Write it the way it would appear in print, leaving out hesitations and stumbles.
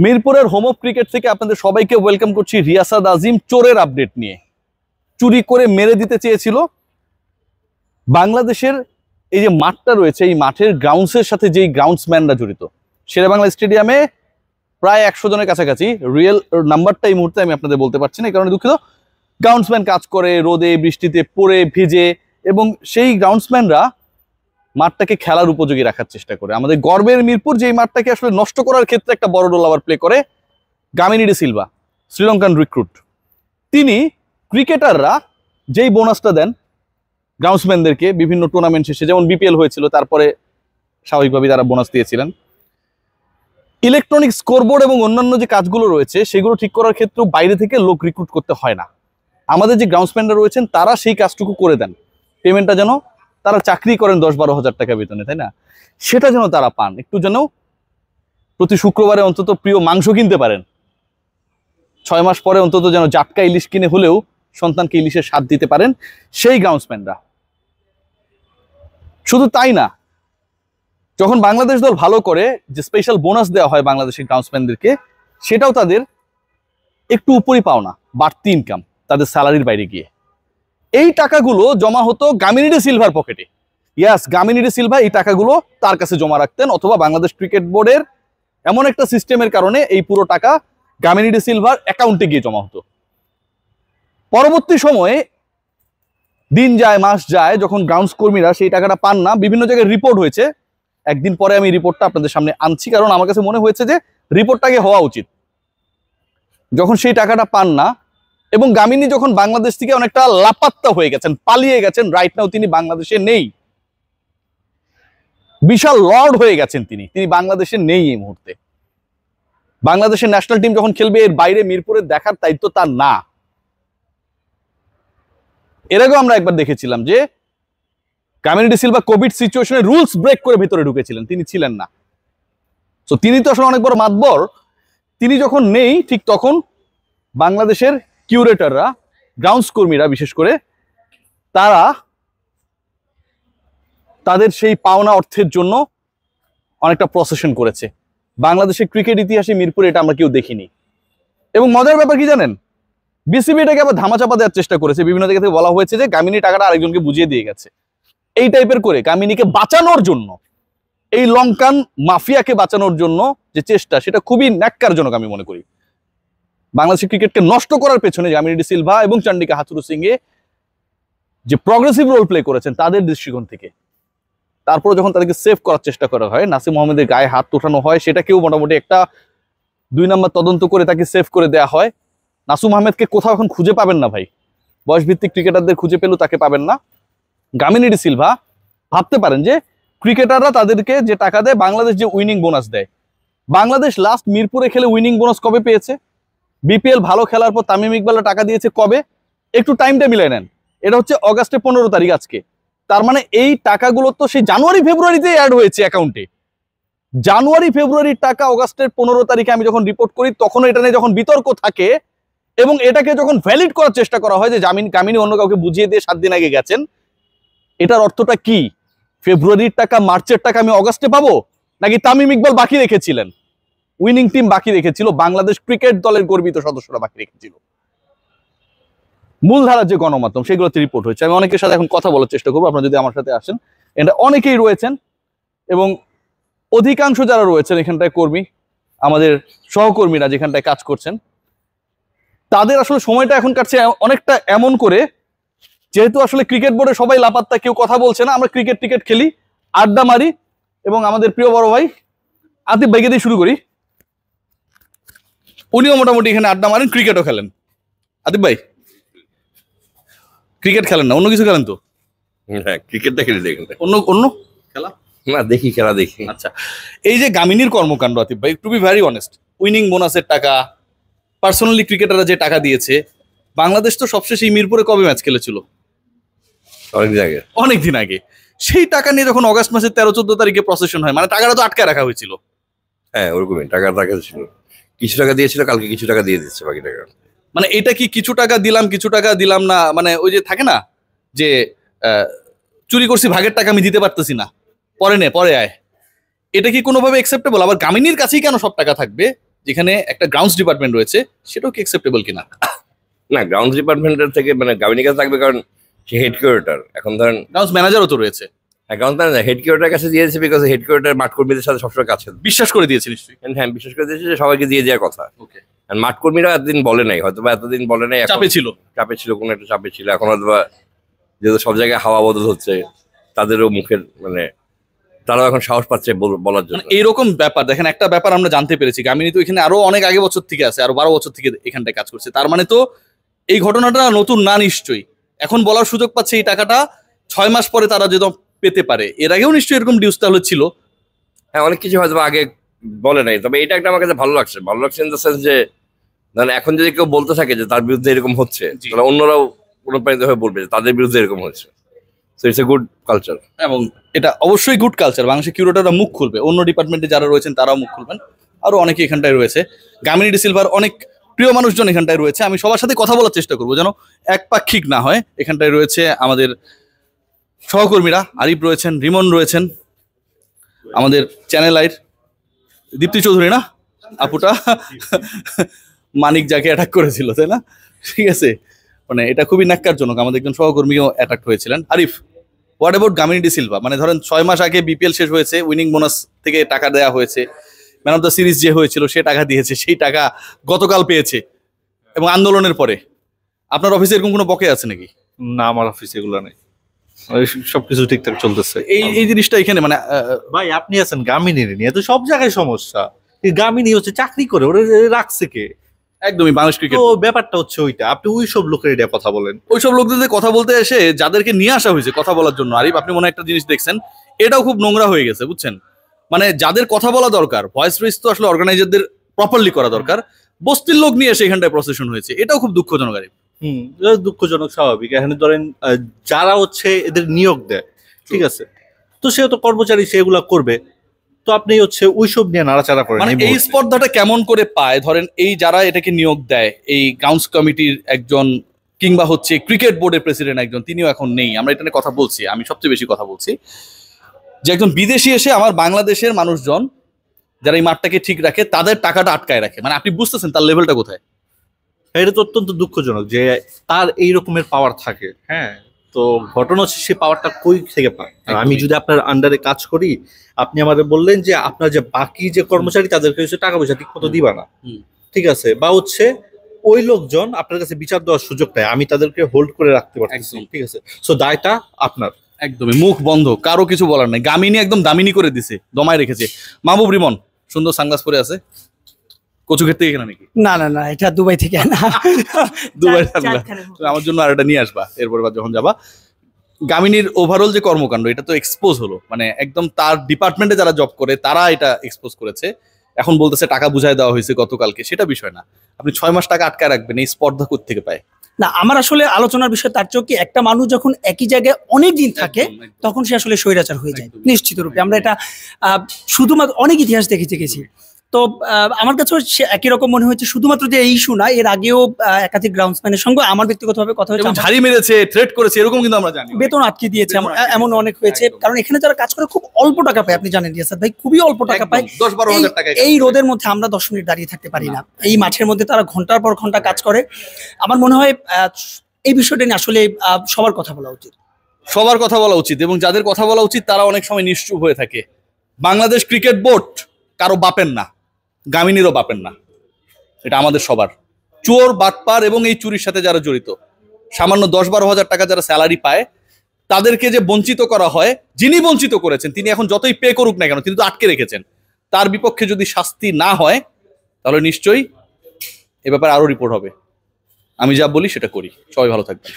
মিরপুরের home of cricket থেকে আপনাদের সবাইকে ওয়েলকাম করছি রিয়াসাদ আজিম চোরের আপডেট নিয়ে। চুরি করে মেরে দিতে চেয়েছিল বাংলাদেশের এই যে মাঠটা রয়েছে, এই মাঠের গ্রাউন্ডসের সাথে যেই গ্রাউন্ডসম্যানরা জড়িত, শেরেবাংলা স্টেডিয়ামে প্রায় 100 জনের কাছাকাছি। রিয়েল নাম্বারটা এই মুহূর্তে আমি আপনাদের বলতে পারছি না, এই কারণে দুঃখিত। গ্রাউন্ডসম্যান কাজ করে রোদে বৃষ্টিতে পড়ে ভিজে, এবং সেই গ্রাউন্ডসম্যানরা মাঠটাকে খেলার উপযোগী রাখার চেষ্টা করে। আমাদের গর্বের মিরপুর যে মাঠটাকে আসলে নষ্ট করার ক্ষেত্রে একটা বড় রোল আবার প্লে করে Gamini D Silva, Sri Lankan recruit. তিনি ক্রিকেটাররা যেই বোনাসটা দেন গ্রাউন্ডসম্যানদেরকে বিভিন্ন টুর্নামেন্ট শেষে, যেমন বিপিএল হয়েছিল, তারপরে স্বাভাবিকভাবেই তারা বোনাস দিয়েছিলেন। ইলেকট্রনিক স্কোরবোর্ড এবং অন্যান্য যে কাজগুলো রয়েছে সেগুলো ঠিক করার ক্ষেত্রেও বাইরে থেকে লোক রিক্রুট করতে হয় না। আমাদের যে গ্রাউন্ডসম্যানরা রয়েছেন তারা সেই কাজটুকু করে দেন। পেমেন্টটা যেন তারা চাকরি করেন 10-12 হাজার টাকা বেতনে, তাই না? সেটা যেন তারা পান, একটু যেন প্রতি শুক্রবারে অন্তত প্রিয় মাংস কিনতে পারেন, 6 মাস পরে অন্তত যেন জাটকা ইলিশ কিনে হলেও সন্তানকে ইলিশের স্বাদ দিতে পারেন সেই গ্রাউন্ডসম্যানরা। শুধু তাই না, যখন বাংলাদেশ দল ভালো করে যে স্পেশাল বোনাস দেওয়া হয় বাংলাদেশের গ্রাউন্ডসম্যানদেরকে, সেটাও তাদের একটু উপরই পাওনা, বাড়তি ইনকাম তাদের স্যালারির বাইরে গিয়ে। এই টাকাগুলো জমা হতো গামিনী ডি সিলভার পকেটে। ইয়াস, গামিনী ডি সিলভা এই টাকাগুলো তার কাছে জমা রাখতেন, অথবা বাংলাদেশ ক্রিকেট বোর্ডের এমন একটা সিস্টেমের কারণে এই পুরো টাকা গামিনী ডি সিলভার অ্যাকাউন্টে গিয়ে জমা হতো। পরবর্তী সময়ে দিন যায়, মাস যায়, যখন গ্রাউন্ডস কর্মীরা সেই টাকাটা পান না, বিভিন্ন জায়গায় রিপোর্ট হয়েছে। একদিন পরে আমি রিপোর্টটা আপনাদের সামনে আনছি, কারণ আমার কাছে মনে হয়েছে যে রিপোর্টটাকে হওয়া উচিত। যখন সেই টাকাটা পান না, এবং গামিনী যখন বাংলাদেশ থেকে অনেকটা লাপাত্তা হয়ে গেছেন, পালিয়ে গেছেন, রাইট নাও তিনি বাংলাদেশে নেই, বিশাল লর্ড হয়ে গেছেন তিনি বাংলাদেশে নেই এই মুহূর্তে। বাংলাদেশের ন্যাশনাল টিম যখন খেলবে, এর বাইরে মিরপুরের দেখার দায়িত্ব তার না। এর আগেও আমরা একবার দেখেছিলাম যে গামিনী ডি সিলভা কোভিড সিচুয়েশনে রুলস ব্রেক করে ভিতরে ঢুকেছিলেন, তিনি ছিলেন না। তো তিনি তো আসলে অনেক বড় মাতবর। তিনি যখন নেই, ঠিক তখন বাংলাদেশের কিউরেটররা, গ্রাউন্ডস কর্মীরা বিশেষ করে, তারা তাদের সেই পাওনা অর্থের জন্য অনেকটা প্রসেশন করেছে। বাংলাদেশের ক্রিকেট ইতিহাসে মিরপুরে এটা আমরা কেউ দেখিনি। এবং মজার ব্যাপার কি জানেন, বিসিবি এটাকে আবার ধামাচাপা দেওয়ার চেষ্টা করেছে। বিভিন্ন জায়গা থেকে বলা হয়েছে যে গামিনী টাকাটা আরেকজনকে বুঝিয়ে দিয়ে গেছে। এই টাইপের করে গামিনীকে বাঁচানোর জন্য, এই লঙ্কান মাফিয়াকে বাঁচানোর জন্য যে চেষ্টা, সেটা খুবই ন্যাক্কারজনক আমি মনে করি। বাংলাদেশের ক্রিকেটকে নষ্ট করার পেছনে গামিনী ডি সিলভা এবং চন্ডিকা হাথুরুসিংহে যে প্রগ্রেসিভ রোল প্লে করেছেন তাদের দৃষ্টিকোণ থেকে, তারপরে যখন তাদেরকে সেভ করার চেষ্টা করা হয়, নাসিম মোহাম্মদের গায়ে হাত উঠানো হয়, সেটাকেও মোটামুটি একটা 2 নম্বর তদন্ত করে তাকে সেভ করে দেওয়া হয়। নাসিম আহমেদকে কোথাও এখন খুঁজে পাবেন না ভাই, বয়সভিত্তিক ক্রিকেটারদের খুঁজে পেলেও তাকে পাবেন না। গামিনী ডি সিলভা ভাবতে পারেন যে ক্রিকেটাররা তাদেরকে যে টাকা দেয়, বাংলাদেশ যে উইনিং বোনাস দেয়, বাংলাদেশ লাস্ট মিরপুরে খেলে উইনিং বোনাস কবে পেয়েছে? বিপিএল ভালো খেলার পর তামিম ইকবালরা টাকা দিয়েছে কবে? একটু টাইমটা মিলাই নেন, এটা হচ্ছে অগাস্টের 15 তারিখ আজকে। তার মানে এই টাকাগুলো তো সেই জানুয়ারি ফেব্রুয়ারিতে অ্যাড হয়েছে অ্যাকাউন্টে। জানুয়ারি ফেব্রুয়ারির টাকা অগাস্টের 15 তারিখে আমি যখন রিপোর্ট করি, তখন এটা নিয়ে যখন বিতর্ক থাকে এবং এটাকে যখন ভ্যালিড করার চেষ্টা করা হয় যে গামিনী অন্য কাউকে বুঝিয়ে দিয়ে 7 দিন আগে গেছেন, এটার অর্থটা কি? ফেব্রুয়ারির টাকা, মার্চের টাকা আমি অগাস্টে পাবো, নাকি তামিম ইকবাল বাকি রেখেছিলেন, উইনিং টিম বাকি রেখেছিল, বাংলাদেশ ক্রিকেট দলের গর্বিত সদস্যরা বাকি রেখেছিল? মূলধারার যে গণমাধ্যম সেগুলোতে রিপোর্ট হয়েছে। আমি অনেকের সাথে এখন কথা বলার চেষ্টা করবো, আপনারা যদি আমার সাথে আসেন। এটা অনেকেই রয়েছেন, এবং অধিকাংশ যারা রয়েছেন এখানটায় কর্মী, আমাদের সহকর্মীরা যেখানটায় কাজ করছেন, তাদের আসলে সময়টা এখন কাটছে অনেকটা এমন করে, যেহেতু আসলে ক্রিকেট বোর্ডে সবাই লাপাত্তা, কেউ কথা বলছে না, আমরা ক্রিকেট খেলি, আড্ডা মারি। এবং আমাদের প্রিয় বড় ভাই আতিফ ভাইকে দিয়ে শুরু করি, উনিও মোটামুটি এখানে আড্ডা মারেন, ক্রিকেটও খেলেন। আতিফ ভাই ক্রিকেট খেলেন না, অন্য কিছু খেলেন? তো হ্যাঁ, ক্রিকেটটা খেলে দেখেন। অন্য খেলা না, দেখি, খেলা দেখি। আচ্ছা, এই যে গামিনীর কর্মকাণ্ড, আতিফ ভাই, to be very honest, winning বোনাসের টাকা, পার্সোনালি ক্রিকেটাররা যে টাকা দিয়েছে, বাংলাদেশ তো সবশেষে মিরপুরে কবে ম্যাচ খেলেছিল? অনেকদিন আগে। সেই টাকা নিয়ে যখন অগাস্ট মাসের 13-14 তারিখে প্রসেশন হয়, মানে টাকাটা তো আটকে রাখা হয়েছিল। হ্যাঁ, ওরকমই টাকা ছিল, কিছু টাকা দিয়েছিল, কালকে কিছু টাকা দিয়ে দিচ্ছে, বাকি টাকা। মানে এটা কি কিছু টাকা দিলাম কিছু টাকা দিলাম না, মানে ওই যে থাকে না যে চুরি করছি, ভাগের টাকা আমি দিতে পারতেছি না, পরে আয়, এটা কি কোনোভাবে অ্যাকসেপ্টেবল? আবার গামিনীর কাছেই কেন সব টাকা থাকবে? যেখানে একটা গ্রাউন্ডস ডিপার্টমেন্ট রয়েছে, সেটাও কি অ্যাকসেপ্টেবল কিনা? না, গ্রাউন্ড ডিপার্টমেন্টের থেকে মানে গামিনীর কাছে থাকবে, কারণ সে হেড কিউরেটর। এখন ধরেন গ্রাউন্ডস ম্যানেজারও তো রয়েছে, গ্রাউন্ড ম্যানেজার হেড কিউরেটরের কাছে দিয়েছে, বিকজ হেড কিউরেটর মাঠ কর্মীদের সাথে সবসময় কাছে। বিশ্বাস করে দিয়েছে নিশ্চয়ই। হ্যাঁ, বিশেষ করে দিয়েছে যে সবাইকে দিয়ে দেওয়ার কথা। ওকে, আর মাঠ কর্মীরা এতদিন বলে নাই, হয়তো বা এতদিন বলে নাই, এখন চাপে ছিল। চাপে ছিল, কোনো একটা চাপে ছিল। এখন হয়তো বা যেহেতু সব জায়গায় হাওয়া বদল হচ্ছে, তাদেরও মুখের মানে তারাও এখন সাহস পাচ্ছে বলার জন্য। মানে এইরকম ব্যাপার দেখেন, একটা ব্যাপার আমরা জানতে পেরেছি, গামিনী তো এখানে আরো অনেক আগে বছর থেকে আছে, আরো 12 বছর থেকে এখানটায় কাজ করছে। তার মানে তো এই ঘটনাটা নতুন না নিশ্চয়ই, এখন বলার সুযোগ পাচ্ছে এই টাকাটা 6 মাস পরে তারা যদি পেতে পারে। এর আগেও নিশ্চয়ই এরকম ডিউস তাহলে ছিল। হ্যাঁ, অনেক কিছু হয়তো বা আগে বলে নাই, তবে এটা একটা আমার কাছে ভালো লাগছে। ভালো লাগছে ইন দ্য সেন্স যে ধরেন এখন যদি কেউ বলতে থাকে যে তার বিরুদ্ধে এরকম হচ্ছে, জি। তাহলে অন্যরাও অনুপ্রাণিত হয়ে বলবে যে তাদের বিরুদ্ধে এরকম হচ্ছে। So it's a good culture. এবং এটা অবশ্যই গুড কালচার। বাংলাদেশের কিউরেটররা মুখ খুলবে, অন্য ডিপার্টমেন্টে যারা রয়েছেন তারাও মুখ খুলবেন, আরো অনেকে এখানটায় রয়েছে। গামিনী ডি সিলভার অনেক প্রিয় মানুষজন এখানটায় রয়েছে। আমি সবার সাথে কথা বলার চেষ্টা করবো যেন একপাক্ষিক না হয়। এখানটায় রয়েছে আমাদের সহকর্মীরা, আরিফ রয়েছেন, রিমন রয়েছেন, আমাদের চ্যানেল আইর দীপ্তি চৌধুরী না আপুটা, মানিক যাকে অ্যাটাক করেছিল, তাই না? ঠিক আছে, মানে এটা খুবই ন্যাক্কারজনক। আমাদের একজন সহকর্মীও অ্যাটাক হয়েছিলেন। Arif, what about Gamini D Silva? মানে ধরেন 6 মাস আগে বিপিএল শেষ হয়েছে, উইনিং বোনাস থেকে টাকা দেওয়া হয়েছে, ম্যান অফ দ্য সিরিজ যে হয়েছিল সে টাকা দিয়েছে, সেই টাকা গতকাল পেয়েছে। এবং আন্দোলনের পরে আপনার অফিসে এরকম কোনো বকে আছে নাকি? না, আমার অফিসে এগুলো নেই, সবকিছু ঠিকঠাক চলতেছে। এই জিনিসটা এখানে মানে ভাই আপনি আছেন গামিনী নিয়ে, তো সব জায়গায় সমস্যা। এই গামিনী হচ্ছে চাকরি করে, ওরা রাখছে কে? একদমই বাংলাদেশ ক্রিকেট। তো ব্যাপারটা হচ্ছে ওইটা, আপনি ওই সব লোকের এটা কথা বলেন। ওইসব লোকদের কথা বলতে এসে যাদেরকে নিয়ে আসা হয়েছে কথা বলার জন্য, আরিফ আপনি মনে হয় একটা জিনিস দেখছেন, এটাও খুব নোংরা হয়ে গেছে, বুঝছেন? মানে যাদের কথা বলা দরকার, ভয়েস রেজ তো আসলে অর্গানাইজারদের প্রপারলি করা দরকার, বস্তির লোক নিয়ে এসে এখানটায় প্রসেশন হয়েছে, এটাও খুব দুঃখজনক। আরিফ, এটা দুঃখজনক, স্বাভাবিক। এখানে ধরেন যারা হচ্ছে এদের নিয়োগ দেয়, ঠিক আছে, তো সে তো কর্মচারী, সেগুলা করবে। তো আপনি হচ্ছে ওইসব নিয়ে নাড়াচাড়া করেন। মানে এই স্পর্ধাটা কেমন করে পায়? ধরেন এই যারা এটাকে নিয়োগ দেয়, এই গ্রাউন্ডস কমিটির একজন কিংবা হচ্ছে ক্রিকেট বোর্ডের প্রেসিডেন্ট একজন, তিনিও এখন নেই, আমরা এটা নিয়ে কথা বলছি, আমি সবচেয়ে বেশি কথা বলছি, যে একজন বিদেশি এসে আমার বাংলাদেশের মানুষজন যারা এই মাঠটাকে ঠিক রাখে তাদের টাকাটা আটকায় রাখে। মানে আপনি বুঝতেছেন তার লেভেলটা কোথায়? এটা তো অত্যন্ত দুঃখজনক যে তার এই রকমের পাওয়ার থাকে। হ্যাঁ, তো ঘটনা হচ্ছে সে পাওয়ারটা কই থেকে পায়। আর আমি যদি আপনার আন্ডারে কাজ করি, আপনি আমাদের বললেন যে আপনার যে বাকি যে কর্মচারী তাদেরকে হচ্ছে টাকা পয়সা ঠিক মতো দিবা না, ঠিক আছে, বা হচ্ছে ওই লোকজন আপনার কাছে বিচার দেওয়ার সুযোগ পায়, আমি তাদেরকে হোল্ড করে রাখতে পারছি, ঠিক আছে, সো দায়টা আপনার। একদমই মুখ বন্ধ, কারো কিছু বলার নাই। গামিনী একদম দামিনী করে দিছে, দমায় রেখেছে। মাহবুব রিমন সুন্দর সানগ্লাস পরে আছে, কচু ক্ষেত থেকে কেনা নাকি? না না না, এটা দুবাই থেকে না। দুবাই সানগ্লাস আমার জন্য আর এটা নিয়ে আসবা এরপরে যখন যাবা। গামিনীর ওভারঅল যে কর্মকাণ্ড, এটা তো এক্সপোজ হলো, মানে একদম তার ডিপার্টমেন্টে যারা জব করে তারা এটা এক্সপোজ করেছে। এখন বলতেছে টাকা বুঝাই দেওয়া হয়েছে গতকালকে, সেটা বিষয় না। আপনি 6 মাস টাকা আটকায় রাখবেন, এই স্পর্ধা কোত্থেকে পায়? না, আমার আসলে আলোচনার বিষয় তার চেয়ে কি, একটা মানুষ যখন একই জায়গায় অনেক দিন থাকে তখন সে আসলে স্বৈরাচার হয়ে যায় নিশ্চিত রূপে। আমরা এটা শুধুমাত্র অনেক ইতিহাস দেখে গেছি। তো আমার কাছে একই রকম মনে হয়েছে, শুধুমাত্র যে এই ইস্যু না, এর আগেও একাধিক গ্রাউন্ডসম্যানের সঙ্গে আমার ব্যক্তিগতভাবে কথা হয়েছে, ঝাড়ি মেরেছে, থ্রেট করেছে, এরকম কিন্তু আমরা জানি। বেতন আটকে দিয়েছে, এমন অনেক হয়েছে। কারণ এখানে যারা কাজ করে খুব অল্প টাকা পায়, আপনি জানেন রিয়াসাত ভাই, খুবই অল্প টাকা পায়। 10-12 হাজার টাকা। এই রোদের মধ্যে আমরা 10 মিনিট দাঁড়িয়ে থাকতে পারি না, এই মাঠের মধ্যে তারা ঘন্টার পর ঘন্টা কাজ করে। আমার মনে হয় এই বিষয়টা নিয়ে আসলে সবার কথা বলা উচিত, সবার কথা বলা উচিত, এবং যাদের কথা বলা উচিত তারা অনেক সময় নিশ্চুপ হয়ে থাকে। বাংলাদেশ ক্রিকেট বোর্ড কারো বাপের না, গামিনীরও বাপের না, এটা আমাদের সবার। চোর, বাটপার এবং এই চুরির সাথে যারা জড়িত, সামান্য 10-12 হাজার টাকা যারা স্যালারি পায়, তাদেরকে যে বঞ্চিত করা হয়, যিনি বঞ্চিত করেছেন তিনি এখন যতই পে করুক না কেন, তিনি তো আটকে রেখেছেন, তার বিপক্ষে যদি শাস্তি না হয় তাহলে নিশ্চয়ই এ ব্যাপারে আরো রিপোর্ট হবে। আমি যা বলি সেটা করি। সবাই ভালো থাকবেন।